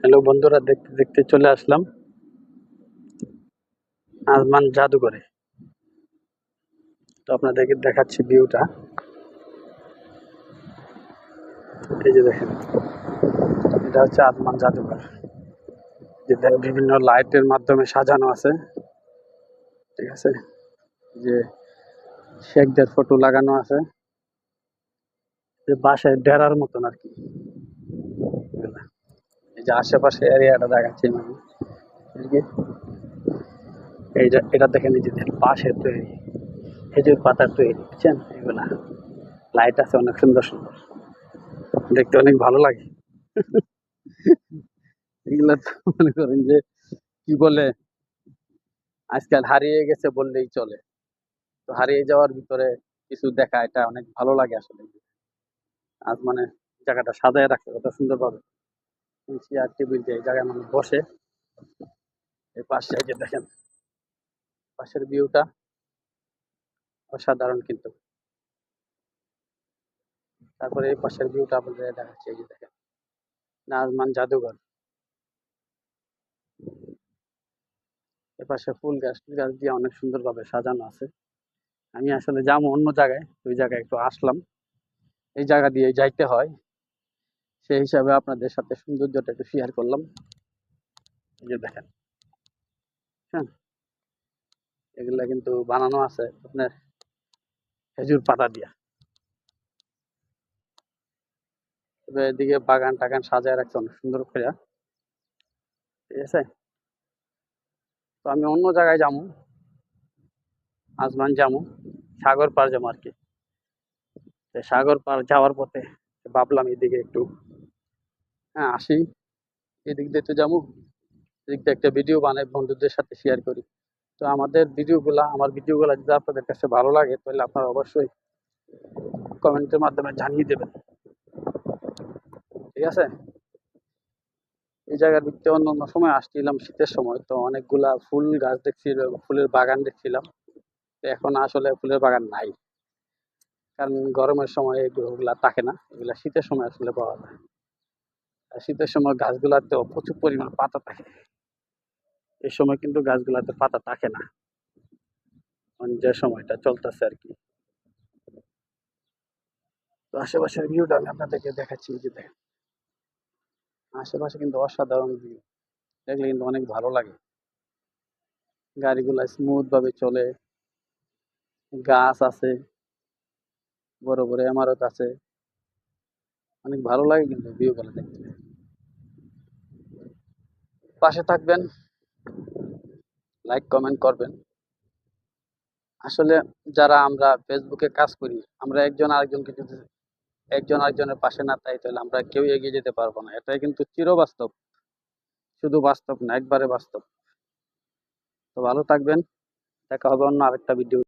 Hello বন্ধুরা, দেখতে দেখতে চলে আসলাম আজমান জাদুঘরে। তো আপনাদেরকে দেখাচ্ছি ভিউটা। এই যে দেখেন, এটা হচ্ছে আজমান জাদুঘর, যেটা বিভিন্ন লাইটের মাধ্যমে সাজানো আছে। ঠিক আছে, যে শেখদের ফটো লাগানো আছে, যে বাসায় ডেরার মতন আর কি। এগুলা। এই যে আশেপাশে এরিয়াটা দেখাচ্ছি মানে, এই যে এটা দেখেন, এই যে বাঁশের তৈরি, খেজুর পাতার তৈরি, বুঝছেন? এগুলা লাইট আছে অনেক সুন্দর সুন্দর, দেখতে অনেক ভালো লাগে। এগুলা তো মনে করেন যে কি বলে, আজকাল হারিয়ে গেছে বললেই চলে। তো হারিয়ে যাওয়ার ভিতরে কিছু দেখা, এটা অনেক ভালো লাগে আসলে। আজ মানে জায়গাটা সাজায় রাখছে কত সুন্দর ভাবে, চেয়ার টেবিল যে এই জায়গায় মানুষ বসে। এই পাশে এই যে দেখেন, পাশের ভিউটা অসাধারণ কিন্তু। তারপরে এই পাশের ভিউটা আপনাদের দেখাচ্ছি, এই যে দেখেন, নাজমান জাদুঘর। এ পাশে ফুল গাছ দিয়ে অনেক সুন্দর ভাবে সাজানো আছে। আমি আসলে যাবো অন্য জায়গায়, ওই জায়গায় একটু আসলাম, এই জায়গা দিয়ে যাইতে হয়, সেই হিসাবে আপনাদের সাথে সৌন্দর্যটা একটু শেয়ার করলাম। এই যে দেখেন, হ্যাঁ, এগুলা কিন্তু বানানো আছে আপনার খেজুর পাতা দিয়া। তবে এদিকে বাগান টাগান সাজায় রাখছে অনেক সুন্দর করে। ঠিক আছে, তো আমি অন্য জায়গায় যাবো, আজমান যাবো, সাগর পার যাবো আর কি। তো সাগর পার যাওয়ার পথে ভাবলাম এদিকে একটু, হ্যাঁ, আসি, এদিক দিয়ে তো যাবো, এদিক দিয়ে একটা ভিডিও বানাই বন্ধুদের সাথে শেয়ার করি। তো আমার ভিডিওগুলা যদি আপনাদের কাছে ভালো লাগে, তাহলে আপনারা অবশ্যই কমেন্টের মাধ্যমে জানিয়ে দেবেন। ঠিক আছে, এই জায়গার ভিত্তি অন্য অন্য সময় আসছিলাম শীতের সময়, তো অনেকগুলা ফুল গাছ দেখছিলাম, ফুলের বাগান দেখছিলাম। তো এখন আসলে ফুলের বাগান নাই, কারণ গরমের সময় এগুলা থাকে না, এগুলা শীতের সময় আসলে পাওয়া যায়। আর শীতের সময় গাছগুলাতে প্রচুর পরিমাণ পাতা থাকে, এই সময় কিন্তু গাছগুলাতে পাতা থাকে না, মানে যে সময়টা চলতেছে আর কি। তো আশেপাশের ভিউটা আমি আপনাদেরকে দেখাচ্ছি, এই যে দেখেন, আশেপাশে কিন্তু অসাধারণ ভিউ, দেখলে কিন্তু অনেক ভালো লাগে। গাড়িগুলা স্মুথ ভাবে চলে, গাছ আছে, বড় বড় ইমারত আছে, অনেক ভালো লাগে কিন্তু ভিউ গুলো দেখতে। পাশে থাকবেন, লাইক কমেন্ট করবেন। আসলে যারা আমরা ফেসবুকে কাজ করি, আমরা একজন আরেকজনের পাশে না তাই, তাহলে আমরা কেউ এগিয়ে যেতে পারবো না। এটাই কিন্তু চিরবাস্তব, শুধু বাস্তব না, একবারে বাস্তব। তো ভালো থাকবেন, দেখা হবে অন্য আরেকটা ভিডিও।